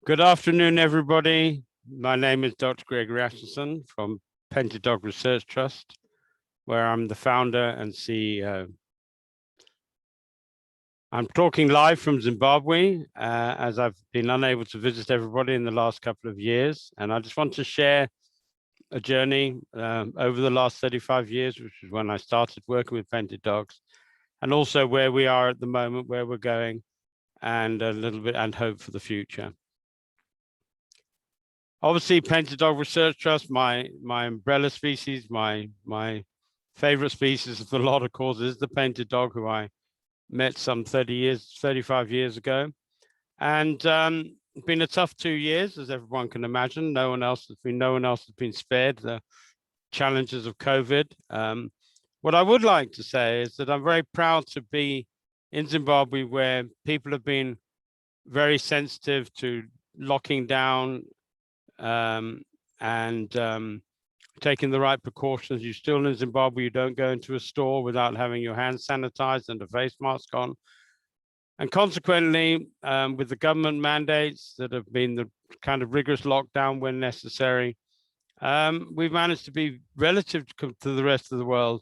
Good afternoon, everybody. My name is Dr. Greg Rasmussen from Painted Dog Research Trust, where I'm the founder and CEO. I'm talking live from Zimbabwe, as I've been unable to visit everybody in the last couple of years. And I just want to share a journey over the last 35 years, which is when I started working with painted dogs, and also where we are at the moment, where we're going, and a little bit and hope for the future. Obviously, Painted Dog Research Trust, my umbrella species, my favorite species of the lot, of course, is the painted dog, who I met some 35 years ago. And it's been a tough 2 years, as everyone can imagine. No one else has been spared the challenges of COVID. What I would like to say is that I'm very proud to be in Zimbabwe, where people have been very sensitive to locking down taking the right precautions. You're still in Zimbabwe, you don't go into a store without having your hands sanitized and a face mask on. And consequently, with the government mandates that have been the kind of rigorous lockdown when necessary, we've managed to be, relative to the rest of the world,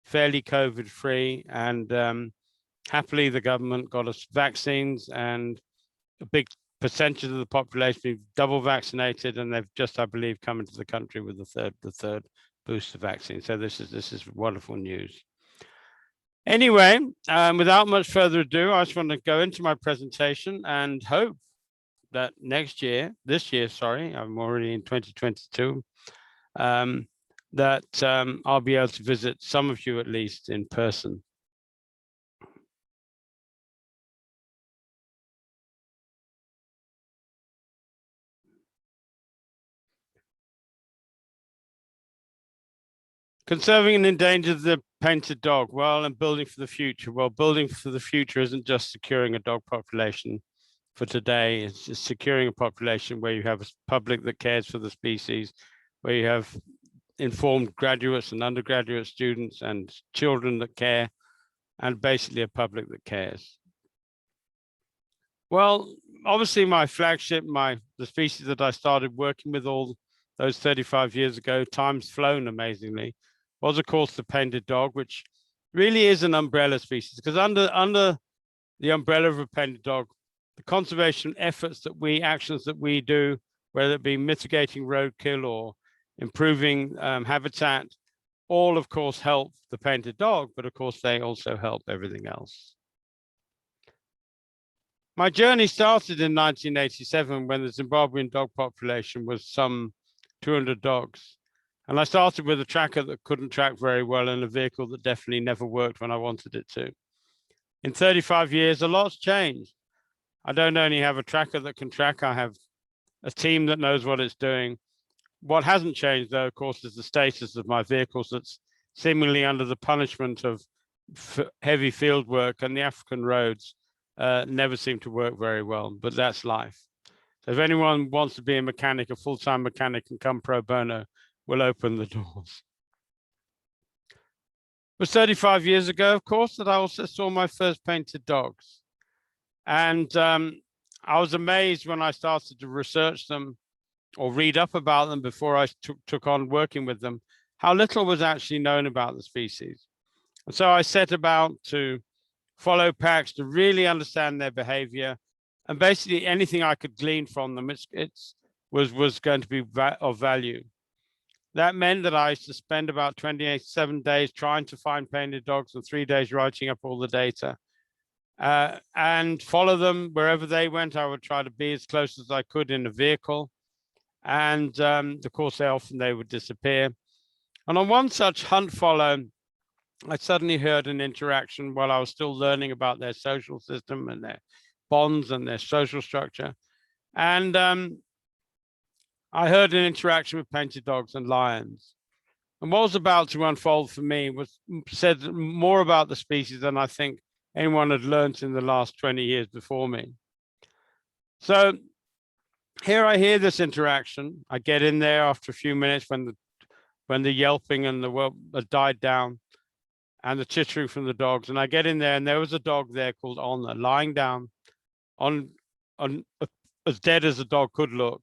fairly COVID-free. And happily, the government got us vaccines, and a big percentage of the population being double vaccinated, and they've just, I believe, come into the country with the third booster vaccine. So this is wonderful news. Anyway, without much further ado, I just want to go into my presentation and hope that this year, I'm already in 2022, that I'll be able to visit some of you at least in person. Conserving and endangered the painted dog. Well, and building for the future. Well, building for the future isn't just securing a dog population for today. It's just securing a population where you have a public that cares for the species, where you have informed graduates and undergraduate students and children that care, and basically a public that cares. Well, obviously my flagship, the species that I started working with all those 35 years ago, time's flown amazingly, was of course the painted dog, which really is an umbrella species, because under the umbrella of a painted dog, the conservation actions that we do, whether it be mitigating roadkill or improving habitat, all of course help the painted dog, but of course they also help everything else. My journey started in 1987, when the Zimbabwean dog population was some 200 dogs. And I started with a tracker that couldn't track very well, and a vehicle that definitely never worked when I wanted it to. In 35 years, a lot's changed. I don't only have a tracker that can track, I have a team that knows what it's doing. What hasn't changed, though, of course, is the status of my vehicles that's seemingly under the punishment of heavy field work, and the African roads never seem to work very well, but that's life. So if anyone wants to be a mechanic, a full-time mechanic, and come pro bono, we'll open the doors. It was 35 years ago, of course, that I also saw my first painted dogs. And I was amazed when I started to research them or read up about them before I took on working with them, how little was actually known about the species. And so I set about to follow packs to really understand their behavior, and basically anything I could glean from them, was going to be of value. That meant that I used to spend about 27 days trying to find painted dogs and 3 days writing up all the data, and follow them wherever they went. I would try to be as close as I could in a vehicle. And of course, they would disappear. And on one such hunt follow, I suddenly heard an interaction while I was still learning about their social system and their bonds and their social structure. And I heard an interaction with painted dogs and lions. And what was about to unfold for me said more about the species than I think anyone had learned in the last 20 years before me. So here I hear this interaction. I get in there after a few minutes when the yelping and the died down, and the chittering from the dogs. And I get in there, and there was a dog there called Honor, lying down on as dead as a dog could look.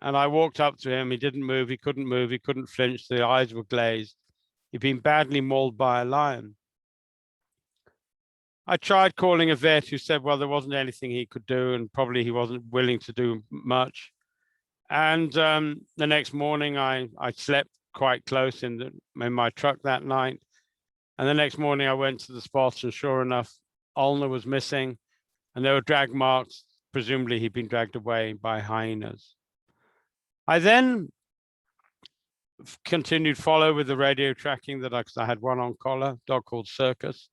And I walked up to him. He didn't move. He couldn't move. He couldn't flinch. The eyes were glazed. He'd been badly mauled by a lion. I tried calling a vet who said, well, there wasn't anything he could do, and probably he wasn't willing to do much. And the next morning, I slept quite close in my truck that night. And the next morning, I went to the spot, and sure enough, Ulna was missing, and there were drag marks. Presumably, he'd been dragged away by hyenas. I then continued follow with the radio tracking that I had one on collar, dog called Circus,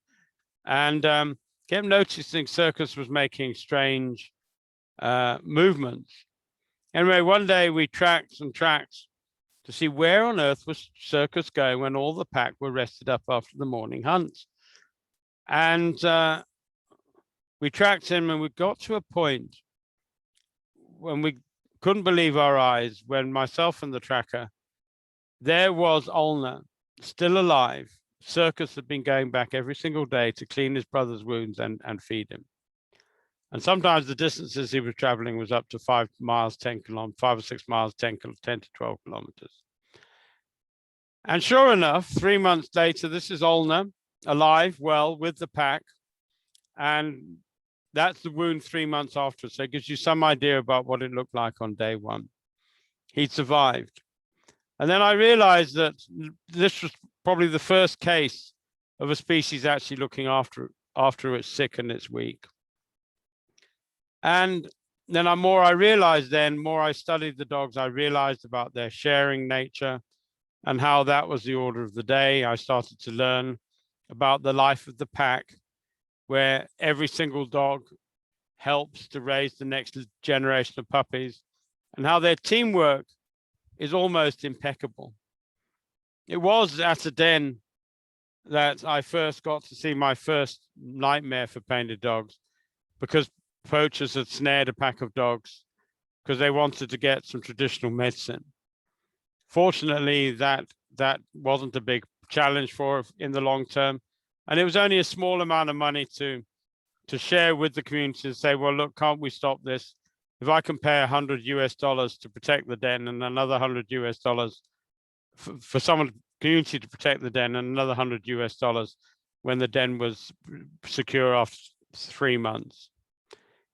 and kept noticing Circus was making strange movements. Anyway, one day we tracked and tracked to see where on earth was Circus going when all the pack were rested up after the morning hunt. And we tracked him, and we got to a point when we couldn't believe our eyes, when myself and the tracker, there was Ulna still alive. Circus had been going back every single day to clean his brother's wounds and feed him. And sometimes the distances he was traveling was up to 5 miles, 10 kilometers, 5 or 6 miles, 10 to 12 kilometers. And sure enough, 3 months later, this is Ulna, alive, well, with the pack. And that's the wound 3 months after. So it gives you some idea about what it looked like on day one. He'd survived. And then I realized that this was probably the first case of a species actually looking after it's sick and it's weak. And then the more I realized, then more I studied the dogs, I realized about their sharing nature and how that was the order of the day. I started to learn about the life of the pack, where every single dog helps to raise the next generation of puppies, and how their teamwork is almost impeccable. It was at a den that I first got to see my first nightmare for painted dogs, because poachers had snared a pack of dogs because they wanted to get some traditional medicine. Fortunately, that wasn't a big challenge for in the long term. And it was only a small amount of money to share with the community and say, well, look, can't we stop this? If I can pay $100 to protect the den, and another $100 for someone community to protect the den, and another $100 when the den was secure after 3 months.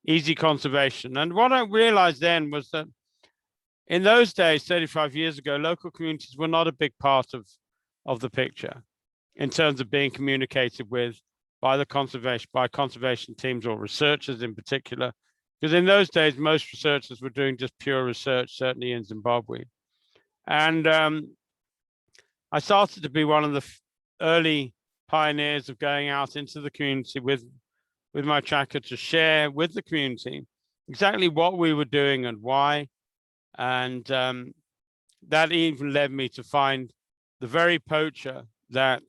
Easy conservation. And what I realized then was that in those days, 35 years ago, local communities were not a big part of the picture in terms of being communicated with by conservation teams or researchers in particular. Because in those days, most researchers were doing just pure research, certainly in Zimbabwe. And I started to be one of the early pioneers of going out into the community with my tracker to share with the community exactly what we were doing and why. And that even led me to find the very poacher that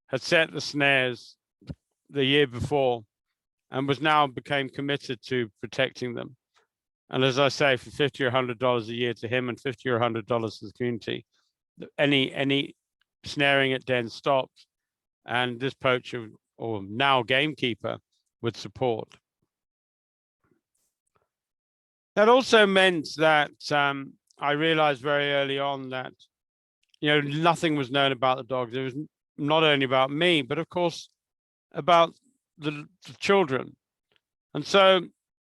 had set the snares the year before and became committed to protecting them. And as I say, for $50 or $100 a year to him and $50 or $100 to the community, any snaring at den stopped, and this poacher, or now gamekeeper, would support. That also meant that I realized very early on that, nothing was known about the dogs. It was not only about me, but of course about the children. And so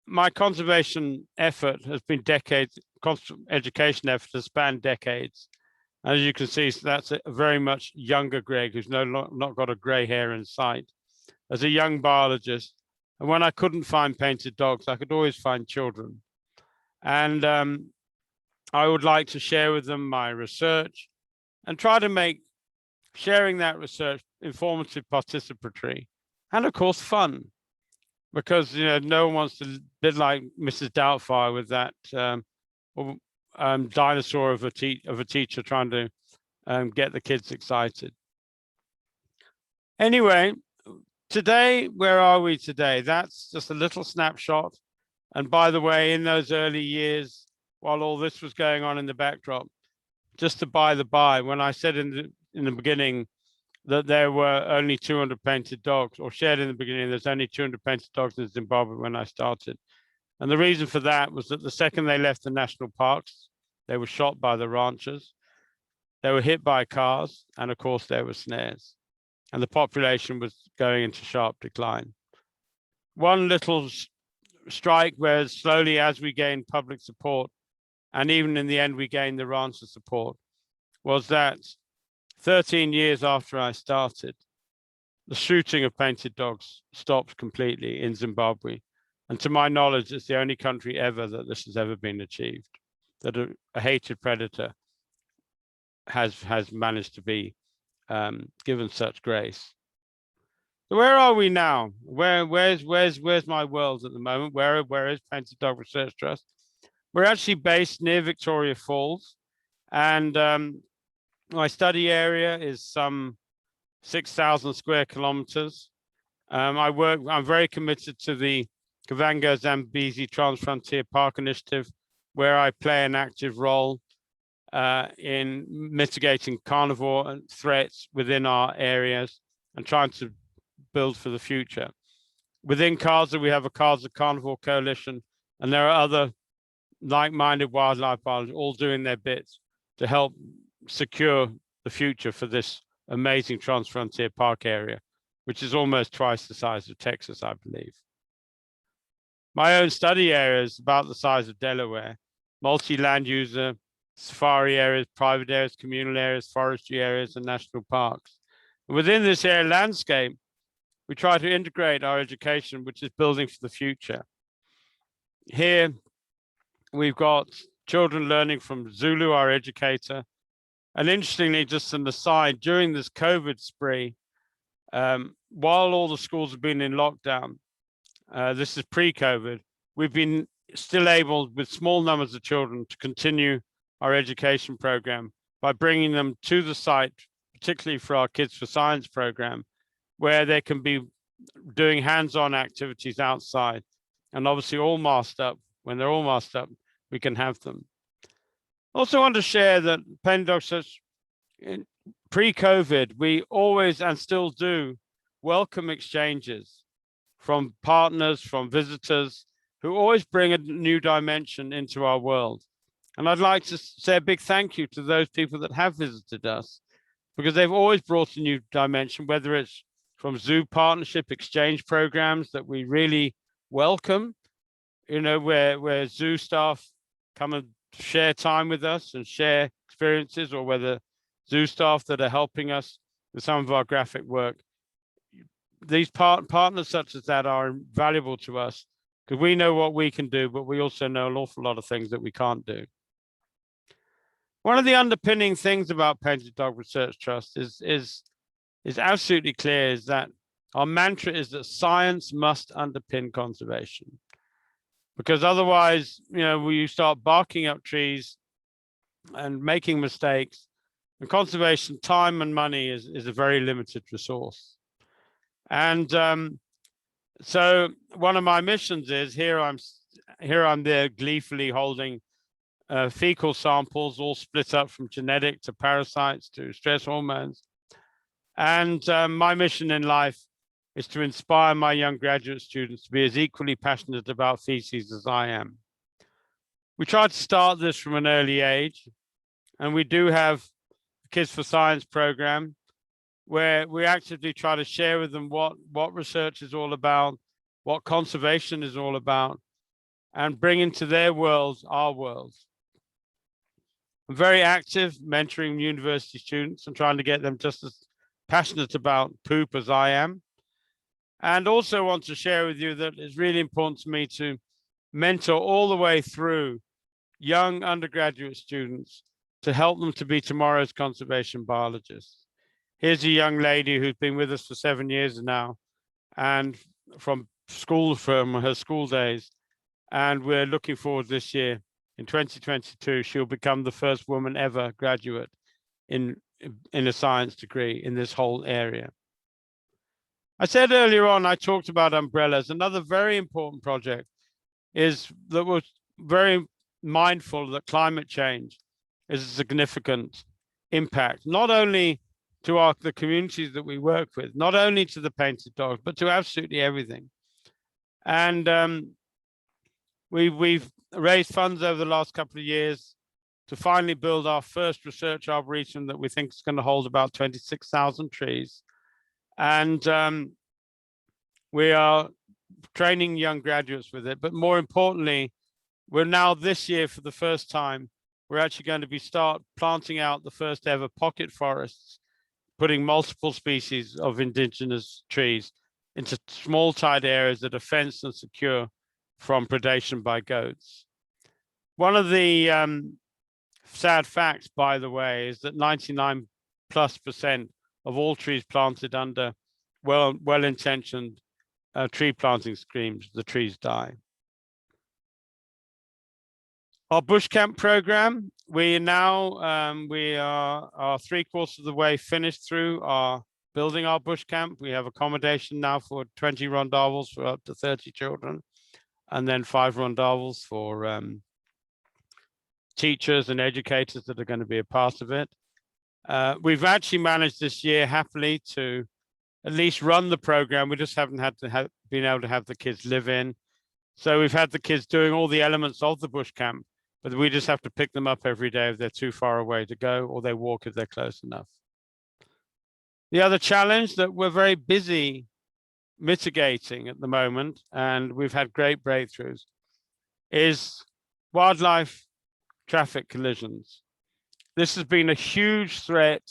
my conservation effort has been decades, education effort has spanned decades. As you can see, so that's a very much younger Greg, who's not got a gray hair in sight. As a young biologist, and when I couldn't find painted dogs, I could always find children. And I would like to share with them my research and try to make sharing that research informative, participatory, and of course fun. Because no one wants to be like Mrs. Doubtfire with that dinosaur of a teacher trying to get the kids excited. Anyway, today, where are we today? That's just a little snapshot. And by the way, in those early years, while all this was going on in the backdrop, just to by the by, when I said in the beginning that there were only 200 painted dogs, or shared in the beginning, there's only 200 painted dogs in Zimbabwe when I started. And the reason for that was that the second they left the national parks, they were shot by the ranchers, they were hit by cars, and of course there were snares. And the population was going into sharp decline. One little strike where slowly as we gained public support, and even in the end we gained the rancher support, was that 13 years after I started, the shooting of painted dogs stopped completely in Zimbabwe. And to my knowledge, it's the only country ever that this has ever been achieved, that a hated predator has managed to be given such grace. So where are we now? Where's my world at the moment? Where is Painted Dog Research Trust? We're actually based near Victoria Falls, and my study area is some 6,000 square kilometers. I'm very committed to the Kavango Zambezi Transfrontier Park Initiative, where I play an active role in mitigating carnivore threats within our areas and trying to build for the future. Within CASA, we have a CASA Carnivore Coalition, and there are other like-minded wildlife biologists all doing their bits to help secure the future for this amazing transfrontier park area, which is almost twice the size of Texas, I believe. My own study area is about the size of Delaware, multi-land user, safari areas, private areas, communal areas, forestry areas, and national parks. And within this area landscape, we try to integrate our education, which is building for the future. Here, we've got children learning from Zulu, our educator. And interestingly, just an aside, during this COVID spree, while all the schools have been in lockdown, this is pre-COVID, we've been still able, with small numbers of children, to continue our education program by bringing them to the site, particularly for our Kids for Science program, where they can be doing hands-on activities outside, and obviously all masked up. When they're all masked up, we can have them. Also want to share that Painted Dog Research, pre-COVID, we always and still do welcome exchanges from partners, from visitors, who always bring a new dimension into our world. And I'd like to say a big thank you to those people that have visited us, because they've always brought a new dimension, whether it's from zoo partnership exchange programs that we really welcome, you know, where zoo staff come and share time with us and share experiences, or whether zoo staff that are helping us with some of our graphic work. These partners such as that are valuable to us because we know what we can do, but we also know an awful lot of things that we can't do. One of the underpinning things about Painted Dog Research Trust is absolutely clear, is that our mantra is that science must underpin conservation. Because otherwise, you know, you start barking up trees and making mistakes, and conservation time and money is a very limited resource. And so one of my missions is here I'm there gleefully holding fecal samples, all split up from genetic to parasites to stress hormones. And my mission in life is to inspire my young graduate students to be as equally passionate about feces as I am. We try to start this from an early age, and we do have the Kids for Science program, where we actively try to share with them what research is all about, what conservation is all about, and bring into their worlds our worlds. I'm very active mentoring university students and trying to get them just as passionate about poop as I am. And also want to share with you that it's really important to me to mentor all the way through young undergraduate students to help them to be tomorrow's conservation biologists. Here's a young lady who's been with us for 7 years now, and from her school days. And we're looking forward this year, in 2022, she'll become the first woman ever graduate in a science degree in this whole area. I said earlier on, I talked about umbrellas. Another very important project is that we're very mindful that climate change is a significant impact, not only to the communities that we work with, not only to the painted dogs, but to absolutely everything. And We've raised funds over the last couple of years to finally build our first research arboretum that we think is going to hold about 26,000 trees. And we are training young graduates with it. But more importantly, we're now this year, for the first time, we're actually going to start planting out the first ever pocket forests, putting multiple species of indigenous trees into small tied areas that are fenced and secure from predation by goats. One of the sad facts, by the way, is that 99+% of all trees planted under well-intentioned tree planting schemes, the trees die. Our bush camp program, we are 3/4 of the way finished through building our bush camp. We have accommodation now for 20 rondavels for up to 30 children, and then 5 rondavels for teachers and educators that are going to be a part of it. We've actually managed this year happily to at least run the program. We just haven't been able to have the kids live in. So we've had the kids doing all the elements of the bush camp, but we just have to pick them up every day if they're too far away to go, or they walk if they're close enough. The other challenge that we're very busy mitigating at the moment, and we've had great breakthroughs, is wildlife traffic collisions. This has been a huge threat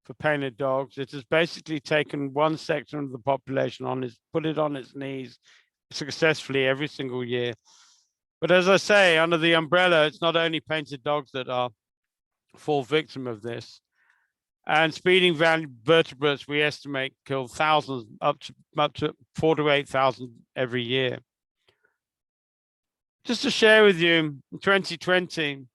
for painted dogs. It has basically taken one section of the population put it on its knees successfully every single year. But as I say, under the umbrella, it's not only painted dogs that fall victim of this. And speeding vertebrates, we estimate, kill thousands, up to 4,000 to 8,000 every year. Just to share with you, in 2020,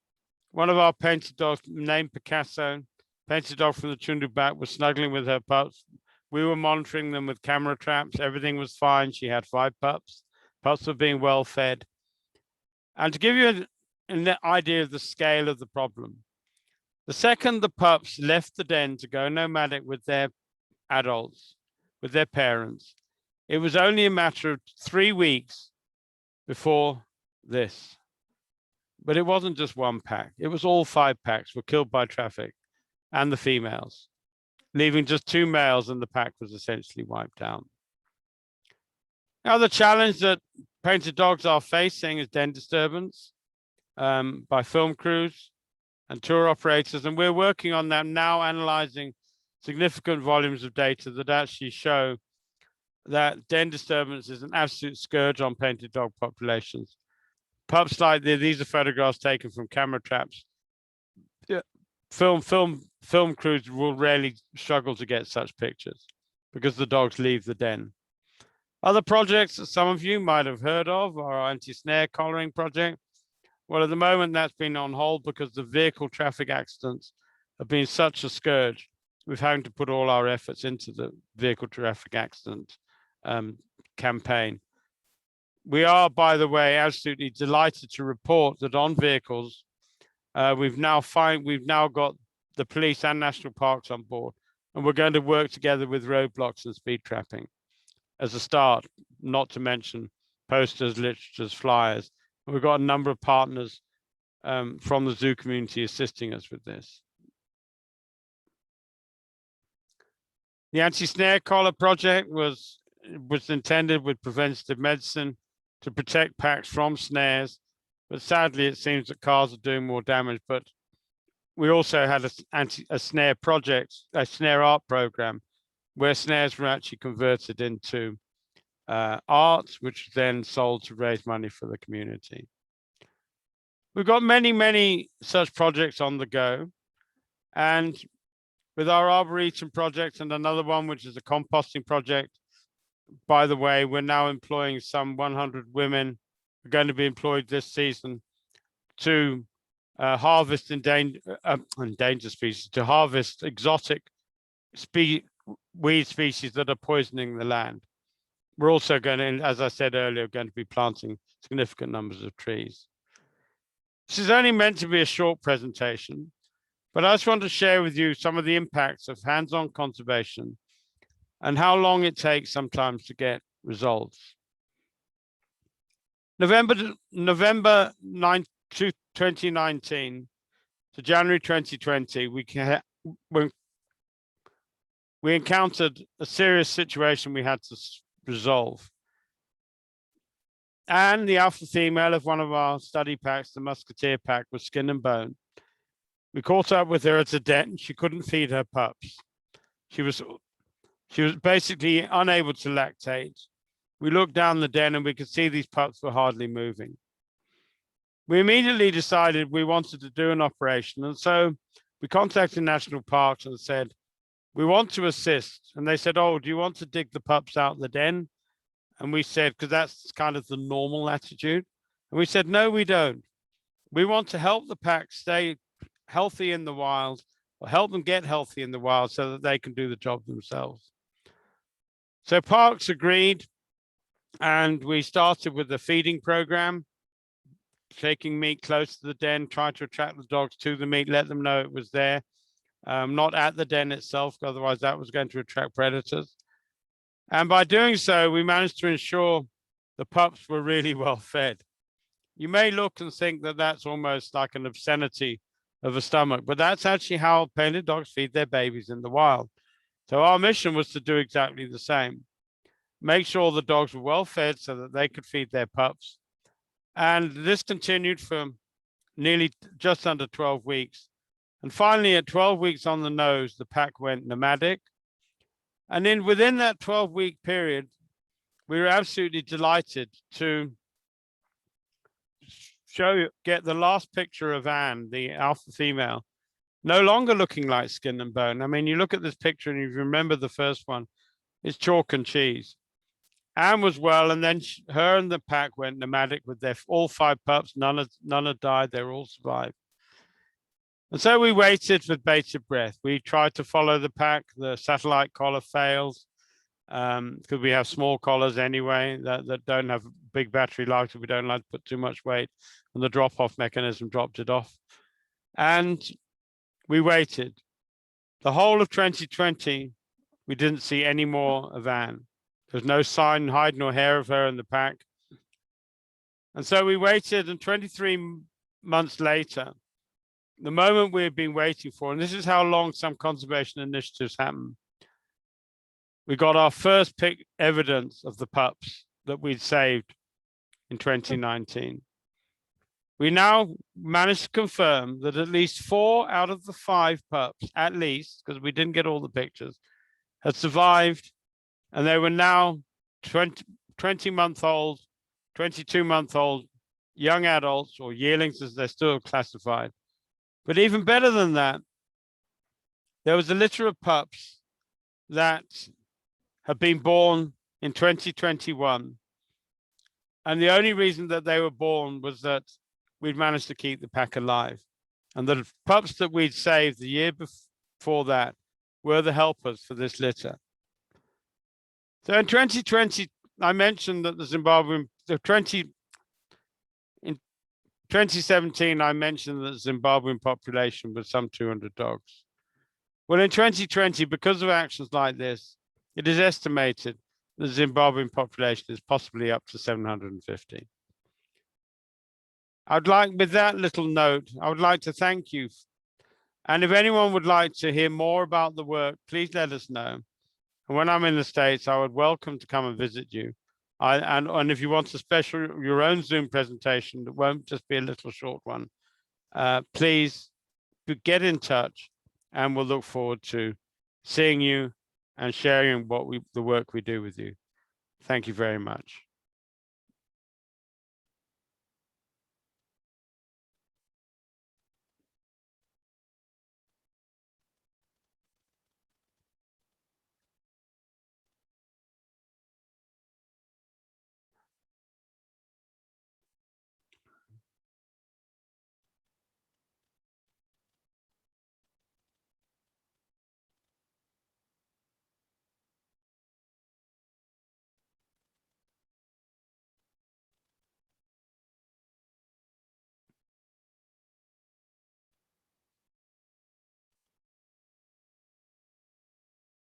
one of our painted dogs named Picasso, painted dog from the Chundubac, was snuggling with her pups. We were monitoring them with camera traps. Everything was fine. She had 5 pups. Pups were being well fed. And to give you an idea of the scale of the problem, the second the pups left the den to go nomadic with their adults, with their parents, it was only a matter of 3 weeks before this. But it wasn't just one pack. It was all 5 packs were killed by traffic, and the females, leaving just 2 males, and the pack was essentially wiped out. Now, the challenge that painted dogs are facing is den disturbance by film crews and tour operators, and we're working on that now, analyzing significant volumes of data that actually show that den disturbance is an absolute scourge on painted dog populations. Pups like these are photographs taken from camera traps. Film crews will rarely struggle to get such pictures because the dogs leave the den. Other projects that some of you might have heard of are our anti-snare collaring project. Well, at the moment, that's been on hold because the vehicle traffic accidents have been such a scourge. We've had to put all our efforts into the vehicle traffic accident campaign. We are, by the way, absolutely delighted to report that on vehicles, we've now got the police and national parks on board, and we're going to work together with roadblocks and speed trapping as a start, not to mention posters, literatures, flyers. We've got a number of partners from the zoo community assisting us with this. The anti-snare collar project was intended with preventative medicine to protect packs from snares, but sadly it seems that cars are doing more damage. But we also had a snare project, a snare art program, where snares were actually converted into art, which then sold to raise money for the community. We've got many such projects on the go, and with our Arboretum project and another one, which is a composting project. By the way, we're now employing some 100 women. We're going to be employed this season to harvest endangered species, to harvest exotic weed species that are poisoning the land. We're also going to, as I said earlier, going to be planting significant numbers of trees. This is only meant to be a short presentation, but I just want to share with you some of the impacts of hands-on conservation and how long it takes sometimes to get results. November 2019 to January 2020, we encountered a serious situation we had to resolve. And the alpha female of one of our study packs, the musketeer pack, was skin and bone. We caught up with her at a den. She couldn't feed her pups. She was basically unable to lactate. We looked down the den and we could see these pups were hardly moving. We immediately decided we wanted to do an operation. And so we contacted National Parks and said, we want to assist. And they said, oh, do you want to dig the pups out the den? And we said, because that's kind of the normal attitude. And we said, no, we don't. We want to help the pack stay healthy in the wild, or help them get healthy in the wild so that they can do the job themselves. So Parks agreed, and we started with the feeding program, taking meat close to the den, trying to attract the dogs to the meat, let them know it was there, not at the den itself, otherwise that was going to attract predators. And by doing so, we managed to ensure the pups were really well fed. You may look and think that that's almost like an obscenity of a stomach, but that's actually how painted dogs feed their babies in the wild. So our mission was to do exactly the same. Make sure the dogs were well fed so that they could feed their pups. And this continued for nearly just under 12 weeks. And finally, at 12 weeks on the nose, the pack went nomadic. And then within that 12-week period, we were absolutely delighted to get the last picture of Anne, the alpha female, no longer looking like skin and bone. I mean, you look at this picture and you remember the first one, it's chalk and cheese. Anne was well, and then her and the pack went nomadic with their all 5 pups. None had died, they were all survived. And so we waited with bated breath. We tried to follow the pack. The satellite collar fails because we have small collars anyway that don't have big battery life, so we don't like to put too much weight, and the drop-off mechanism dropped it off. And we waited. The whole of 2020, we didn't see any more of Anne. There's no sign, hide nor hair of her in the pack. And so we waited, and 23 months later, the moment we had been waiting for, and this is how long some conservation initiatives happen, we got our first evidence of the pups that we'd saved in 2019. We now managed to confirm that at least 4 out of the 5 pups, at least, because we didn't get all the pictures, had survived, and they were now 20-month-old, 22-month-old young adults, or yearlings as they're still classified. But even better than that, there was a litter of pups that have been born in 2021. And the only reason that they were born was that we'd managed to keep the pack alive. And the pups that we'd saved the year before that were the helpers for this litter. So in 2020, I mentioned that the Zimbabwean, in 2017, I mentioned that the Zimbabwean population was some 200 dogs. Well, in 2020, because of actions like this, it is estimated the Zimbabwean population is possibly up to 750. I'd like, with that little note, I would like to thank you. And if anyone would like to hear more about the work, please let us know. And when I'm in the States, I would welcome to come and visit you. And if you want a special, your own Zoom presentation, that won't just be a little short one, please get in touch, and we'll look forward to seeing you and sharing the work we do with you. Thank you very much.